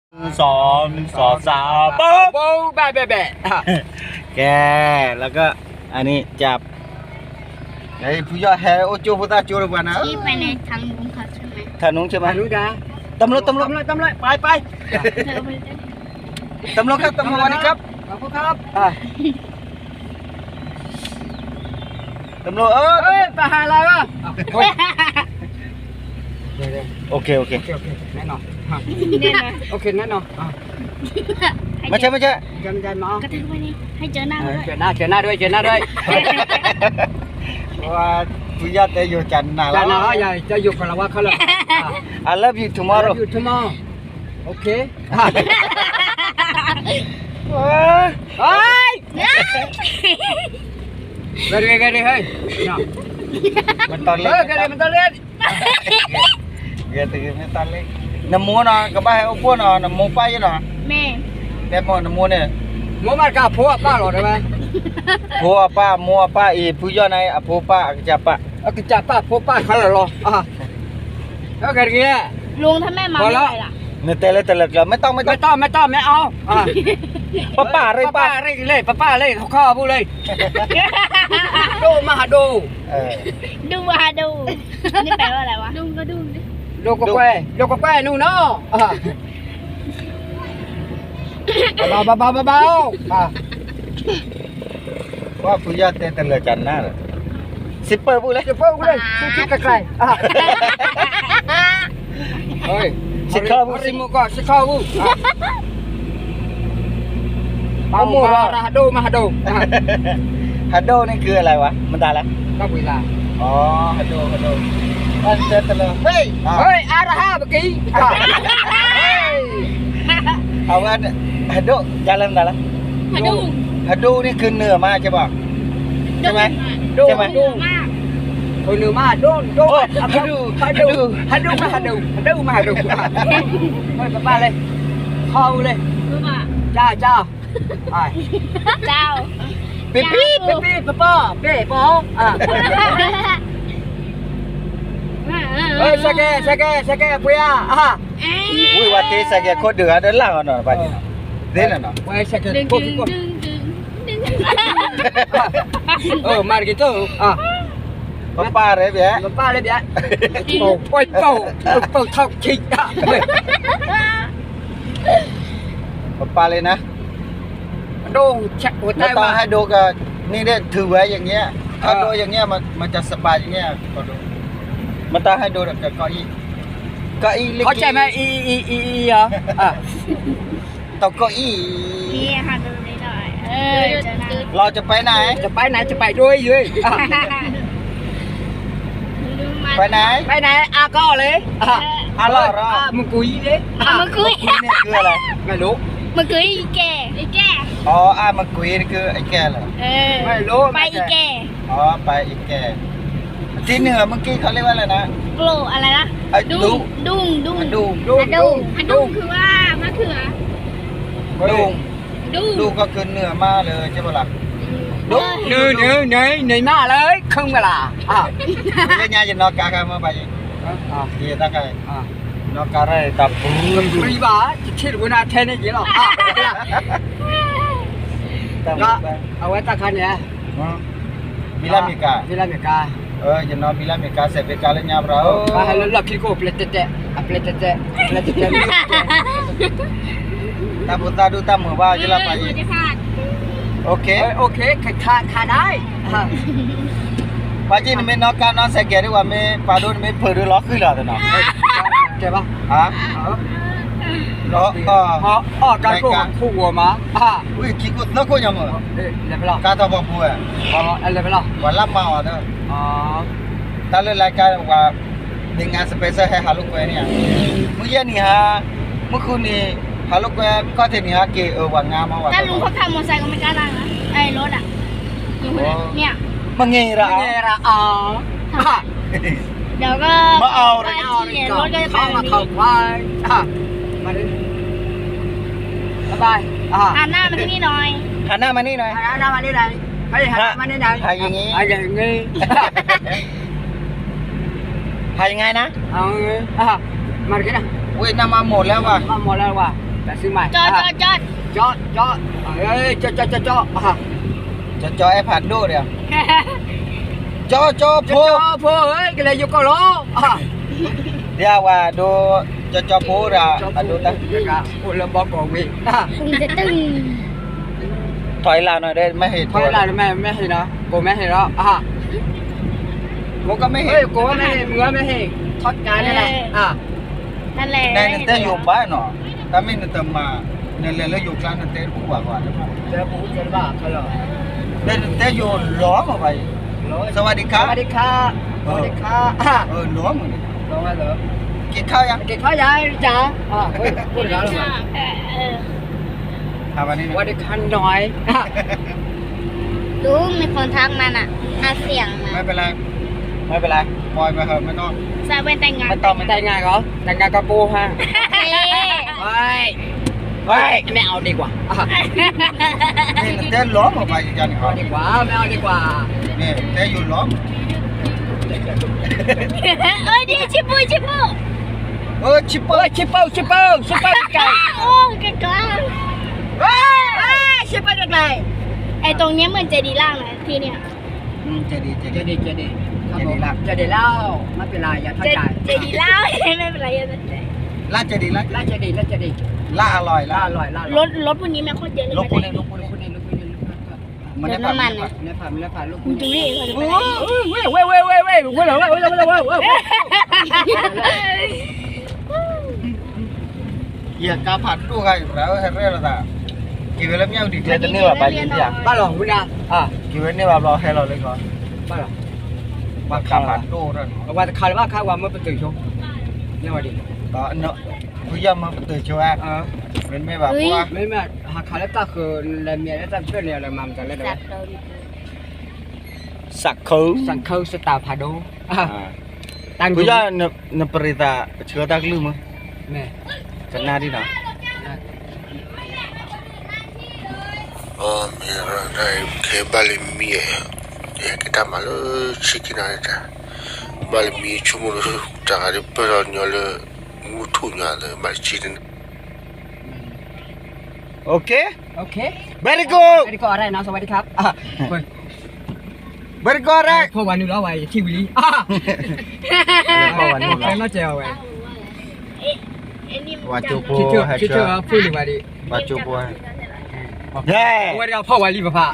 1 2 3ปุ๊บ โบ้แบะแบะแบะ แกแล้วก็อันนี้จับไอ้ผู้ยอดแห่โอจูพุตาจูรบานะ ที่ไปในทางลุงเขาใช่ไหม ถนนใช่ไหม มาดูจ้า ตำรวจไป เธอไปได้ ตำรวจครับตำรวจนี่ครับ ขอบคุณครับ ตำรวจเอ้ยไปหาอะไรวะโอเค โอเคแน่นอน เนี่ยนะ โอเคแน่นอน ไม่ใช่ ยันมาก ระทึกไปนี่ให้เจอหน้าด้วย เจอหน้าด้วย เพราะว่าผู้ยอดจะอยู่จันทร์นะ จะนะอย่าจะอยู่กับเราว่าเขาเลย I love you tomorrow อยู่ทุ่มโอเคเฮ้ยเฮ้ย มันตอนเล็ก มันต้องเล่น เกิดตื่นไม่ตอนเล็กน้ำมูนะกับบ้านเอาพวกนะน้ำมูไปยังนะ แม่ แบบมอน้ำมูเนี่ย หมูมันกับผัวป้าหรอได้ไหม ผัวป้ามัวป้าอีผู้ยอดในผัวป้าจะป้า เอากิจป้าผัวป้าเขาหรอแล้วกันงี้ ลุงถ้าแม่มาไม่ได้ล่ะ เนี่ยแต่ละเราไม่ต้อง ไม่เอาป้าเลยข้อพูดเลยดูมาดู ดูมาดูนี่แปลว่าอะไรวะดุงก็ดุงดิ ดูกแควนู่นเนาะเบาว่าผู้ยอดแต่ละจันนะสิเปิดพูดเลย จะเพิ่มเลยชิไกลเฮ้ยสิมุก็สิเข้าบุเอาหมูมาดูฮัดโดนี่คืออะไรวะมันตายแล้ว ก็เวลา อ๋อฮัดโดมันเจอตลอดเฮ้ย อาราฮาเมื่อกี้ เอาว่าฮัดโดjalan dah lah ฮัดโดนี่คือเนื้อมาใช่ป่ะใช่ไหม ดู ใช่ไหม ดูมาก คนเนื้อมาดูฮัดดูมาดูไม่ป้าเลยเข้าเลย รู้ป่ะ จ้าเจ้า เจ้า ปิ๊บ ป้าเป้ปอสแกเปีย อุ้ยว่าเทสแกโคตรเดือดเดินล่างอ่ะเนาะป่ะเด่นอ่ะเนาะ สแก ดึง ปุ๊บ มาgituป้าเลยเบี้ย ป้าเลยเบี้ยโอ้ยเป่าเท่าชิง ป้าเลยนะ ดูเช็คหัวใจ ไม่ต้อง ว่า ให้ดูกับนี่เนี่ยถือไว้อย่างเงี้ยถ้าดูอย่างเงี้ยมันจะสบายอย่างเงี้ยก็ดูมันต้องให้ดูกับเก้าอี้เข้าใจไหมเหรอตกเก้าอี้ นี่ค่ะดูนิดหน่อยเจอหน้า เราจะไปไหน จะไปไหนจะไปด้วยเลย ไปไหน ไปไหนก็เลยมึงกุยดิ มาคุย นี่คืออะไร ไม่รู้ มาคุยอีแก่ อ๋อมาคุยนี่คือไอ้แก่เหรอ ไม่รู้ ไปอีแก่ อ๋อไปอีกแก่ที่เหนือเมื่อกี้เขาเรียกว่าอะไรนะ โกรอะไรนะดุงคือว่ามะเขือ ดุงก็คือเหนือมาเลยใช่ปะล่ะดุง เหนื่อยมากเลยครึ่งเวลาไม่ใช่จะนอกกากันมาไปเดี๋ยวตั้งใจนอกกาได้ตับปู ปรีบาจะเชื่อว่าน่าเทนนี่หรอก็เอาไว้ตาคันเนี่ย บิลามิกา จะนอนบิลามิกาเสร็จไปกาเลยเนี่ยเราให้เราลักขี้โก้เปลตเตะตาบุตาดูตามือว่าจะละไปโอเคขาได้ ป้าจีนไม่นอกการนอนเสกดีกว่าไม่ป้าดูไม่เปิดล็อกขึ้นแล้วแต่เนาะ ใช่ปะล็อกการโกงคู่หัวมาอุ้ยคิดกูนักกูยังมั้ง เลยไปหรอ การทำบัวเลย ไปหรอ วันละมาอ่ะเด้อตอนเล่นรายการว่าในงานสเปเชียลให้ฮารุกเวเนี่ยเมื่อเย็นนี่ฮะเมื่อคืนนี้ฮารุกเวก็เทนี่ฮะเกว่างามมาว่า ถ้าลุงเขาขับมอเตอร์ไซค์ก็ไม่กล้านั่งนะไอ้รถอ่ะเนี่ย มาเงยระเดี๋ยวก็มาเอาเลย รถก็จะ เข้ามาเข้าไปมาดิบาย หันหน้ามาที่นี่หน่อย หันหน้ามานี่หน่อย หันหน้ามานี่ไหนให้หันมานี่ไหน หายอย่างงี้ หายยังไงนะ มาดินะ อุ้ยน้ำมาหมดแล้วว่ะ หมดแล้วว่ะ ไป แต่ซื้อใหม่ จอด เอ้ยจออ่ะ จอไอ้ผัดโดเดียวจอจอ โพ โพเอ้ยก็เลยอยู่ก็รออ่ะ เดี๋ยวว่าดูจอโพระดูตั้ง พูดแล้วบอกของมีอ่ะ คุณจะตึง ถอยลาวหน่อยได้ไม่เห็น เพราะอะไรไม่เห็นเนาะกูไม่เห็นแล้วอ่ะ ผมก็ไม่ เฮ้ เห็ ย น กูไม่เห็นมึงไม่เห็นทอดการนี่แหละอ่ะ นั่นแหละ ในนั่นแต่อยู่บ้านเนาะถ้าไม่นั่นแต่มาเนี่ยเลยแล้วอยู่กลางนั่นแต่ผู้ว่าก่อน เจอผู้เจอบ้าเขาหรอ แต่อยู่ล้อมเอาไปสวัสดีครับ สวัสดีค่ะสวัสดีค่ะอ่ะ ล้อม ลงมาเหรอ กินข้าวยัง กินข้าวยายจ้าอ่ะเฮ้ยพูดแล้วเหรอ ทำวันนี้ สวัสดีค่ะน้อยอ่ะ ลุงมีคนทักมันอ่ะอาเสียงมา ไม่เป็นไรไม่เป็นไรปล่อยไปเถอะไม่ต้อง ซาเวนแต่งงาน ไม่ต้อง แต่งงานเหรอแต่งงานกับกูฮะ เฮ้ย ไม่ไม่เอาดีกว่าอ่ะ นี่แต่ล้อมเอาไปจัน เอาดีกว่าไม่เอาดีกว่า นี่แต่อยู่ล้อม เอ้ยดีชิปุชิปเปอร์ ชิปเปอร์ไก่ โอ้กระกลาง ชิปเปอร์ไก่ ไอตรงเนี้ยเหมือนเจดีย์ล่างเลยที่เนี่ย จะดี จะดีแล้วไม่เป็นไรอย่าท้อใจ เจดีย์ล่างไม่เป็นไรอย่าสนใจ ล่าจะดีล่า ล่าจะดี ล่าอร่อย ล่าอร่อย รถพวกนี้แม่งโคตรเยอะเลย ลูกคนนี้ ลูกคนมัน เติ ได้ มน้ำมันนะ ไม่ผ่านลูก คุณจูรี่เขาจะไปไหน เว้ย อย่ากาผัดดูใครแล้วให้เรื่องอะไรกี่เวลาเมียวดีเจตนี่ว่าไปยินเดีย บ้านหลงคุณนะอ่ะ กี่เวลานี่ว่ารอให้เราเลยก่อน บ้านหลง มากาผัดดูนั่น ว่าข่าวว่าข่าวว่ามันเป็นตื่นชงเนี่ยว่าดิ ก็เนาะผู้ย่ำมาตื่นชัวร์เป็นไม่แบบว่า ไม่แม่หาข่าวแล้วก็คือแล้วเมียแล้วจะเพื่อนเนี่ยอะไรมาจะเล่นอะไร จับเราดิ สักคือ สังเคสตาพาโดตั้ง ผู้ย่ำนปริตาเชื่อตักลืมมั้ย แม่ กันนาดีนะ mira, dai, che balle mie. Che da malo, cikinata. Balle mie, ciumolo, dare però gnole, mutugnale, malciden. โอเค โอเค very good สวัสดีก็อะไรนะสวัสดีครับ very good แรก พวกวันนี้แล้วไว้ที่วิลลี่ใครมาเจอไว้ ว่าจูปู ชื่อพูดหรือว่าดิ ว่าจูปูเย้ เอาไว้ก็พ่อวันรีบพ่อ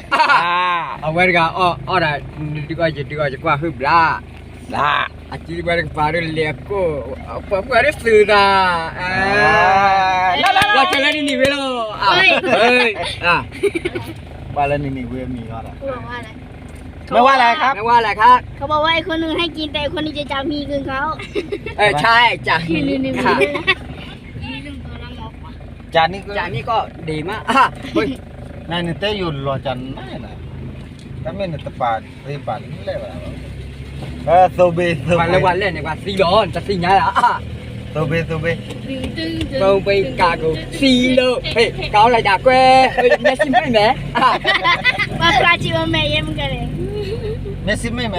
เอาไว้ก็อ๋อได้ดีกว่าจะกว่าฮึบล่า ล่า อาชีพไว้ก็ปาร์เรียกก็ผมก็ได้สื่อนะว่าจะเล่นนี่เวลาเฮ้ย ว่าแล้วนี่เวมีก็อะไร เขาบอกว่าอะไรไม่ว่าอะไรครับ ไม่ว่าอะไรครับ เขาบอกว่าไอ้คนนึงให้กินแต่คนนี้จะจามีคืนเขา ใช่จ้ะ นี่นี่ ค่ะ จานนี้ก็ จ้ะนี่ก็ดีมากเฮ้ย นั่นนี่เตยอยู่รอจันไม่นะถ้าไม่นี่ตะปาตีปานี่เลยว่ะโซเบ วันเล่นเนี่ยว่าซีร้อนจะซีไงล่ะ โซเบ Vâng, bây cả của xì lơ. Ê, cáo lại đã quê. Ê, mẹ xin mấy mẹ. ว่าปลาจิวแม่ยังกันเลย เมสซี่ไม่ไหม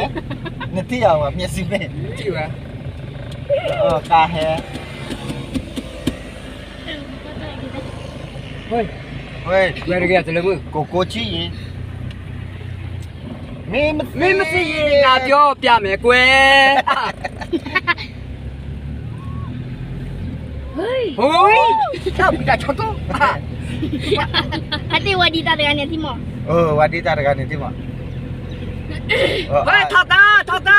นี่ที่เอาอ่ะเมสซี่ไม่ Chịu à? กาแฮ Ôi, เฮ้ย quê được kìa, từ lưng mưa. โกโก้ชีมีมัน Mẹ xì nào cho bia mẹ quê. เฮ้ย Ôi, sao bị đặt cho cô? ฮัตติวดีตาเดือนเนี่ยที่หมอ วันดีตากันนี่ที่มา Ê, thật ta, thật ta.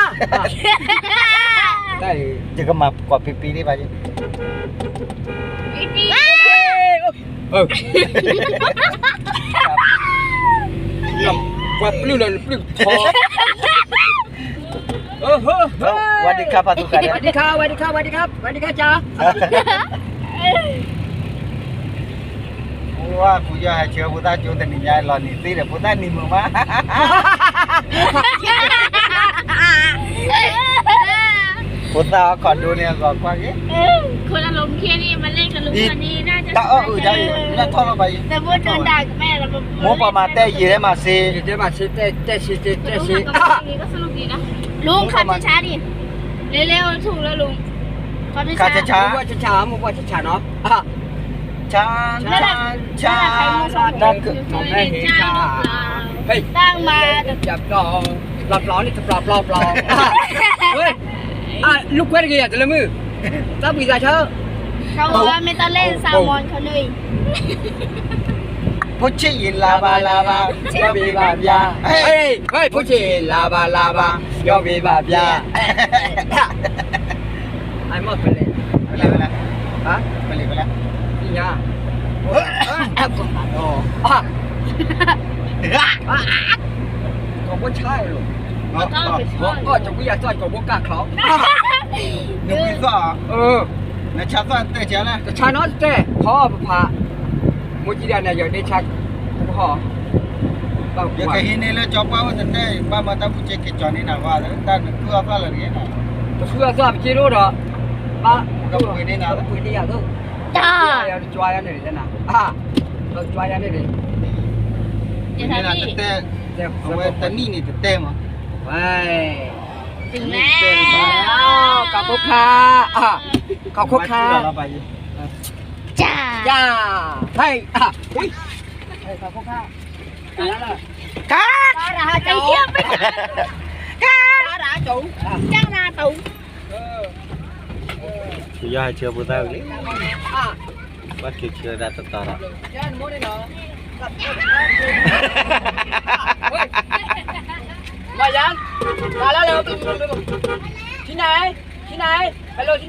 Đây. จะก็มากว่าปีนี่ไปจิ Ừ. Quạt blue là blue thò. วันดีครับพาทุกกัน Quạt đi khao, quạt đi khao, quạt đi khao, quạt đi khao cha. ว่าผู้ย่าให้เชื่อผู้ตาจูแต่นิยายรอนี่สิเดี๋ยวผู้ตานี่มือมาผู้ตาก่อนดูเนี่ยก่อนกว่างี้ คนอารมณ์เครียดนี่มันเล่นกับลุงคนนี้น่าจะ ตาใช่แล้วทอดลงไป แต่พูดโดนด่ากับแม่แล้ว หมูประมาณแต่ยีได้มาสิ Để mà xí, tê xí. ก็สนุกดีนะลุงขับช้าๆดิเร็วๆถูกแล้วลุงขับช้า ช้า Mua cha cha, mua cha cha nó. chan chan chan Đang cực một ngày hiện ra. Hey, đang mà chập lò, lọt đi chập lọt. Ơi, lúc quét kìa, từ mưa. Sao bị ra chứ? เขาบอกว่าไม่ต้องเล่นแซลมอนเขาเลย Puchi lava lava yo bi ba bia Hey, phụ chị lava, yo bị bà bia. Ai mất phải lên? Balik Hả? balik Đi nha. Còn có chai rồi. Có trong cái nhà chơi còn có cả khó. Nuk bi so na cha so te cha la Cái chai nó thế, khó phá. Một chi đàn này giờ đi chai cũng khó. ya ke hine le chopa wa te ba ma ta puche ke choni na wa ta ku apa la ni na Xưa sao bị chi đó đó. Ba, Có quỷ đi nào? Có quỷ đi à thôi. จ้า Choai ăn này thế nào? Rồi choai ăn này đi. จะ ni ทำ na นี่ te awe ta ni te ma Vậy. ถึงแล้ว Cậu khúc kha. Cậu khúc kha. la ba yi จ้า Dạ. Hay. Ui. Hay cậu khúc kha. Cái đó là. จ้าด่าใจเยี่ยมไป Đã chủ. จ้านาตุ ya chưa bu ta ni À. ba ke chưa da ta ta ra Jangan mau đi nào. Mày Giang. Vào đó lên. Chị này. Phải lùi chị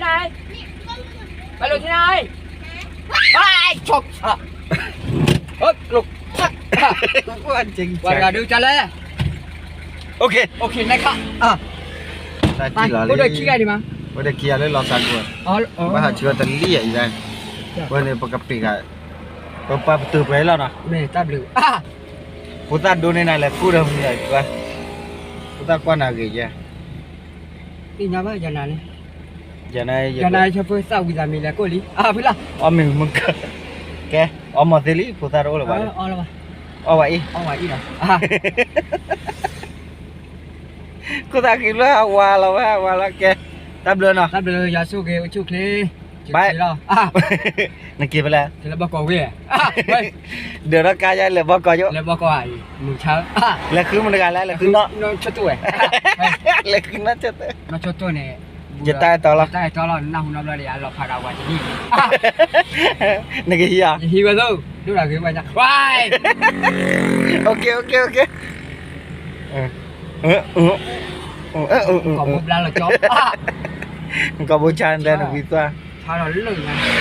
này. Ai, chọc. Lục. ku anjing Và là đưa trả lệ. okay Ok, này khá. ta Này, chi la có le đợi kia đi mà. có de kia le lo sa ku ba ha chưa ta li ai dai wa ne pa ka pe ka pa tu pe la na Mẹ ta blue. ku ta do ne na le ku da ni ai wa ku ta kwa na ge ya Đi nhà ba giờ này. giờ này Giờ này cho tôi sao bây giờ mình là cô lý. Phải là. mình mừng ke mà thế lý phụ ta đâu là vậy Là ba. vậy Ngoài đi nào. cô ta kêu là hoa là ke tab lên à Ta blue giờ số kia chút đi. Bye. Đó. này kia phải là Thì là bao cò về. Vậy. được đó ca ra là bao coi chứ Là bao cò ai? Mù cháo. là cứ mình gà lại là cứ nó cho tôi. là cứ nó chết Nó cho tôi này. giật tay to lắm Tay to là năm năm là lọp phải đầu qua chỉ đi. này cái gì à Hi vào đâu? Lúc nào cái mày nhá. Vai. ok Còn một lần là chó. có bố cha đây là vì toa Sao nó lười này.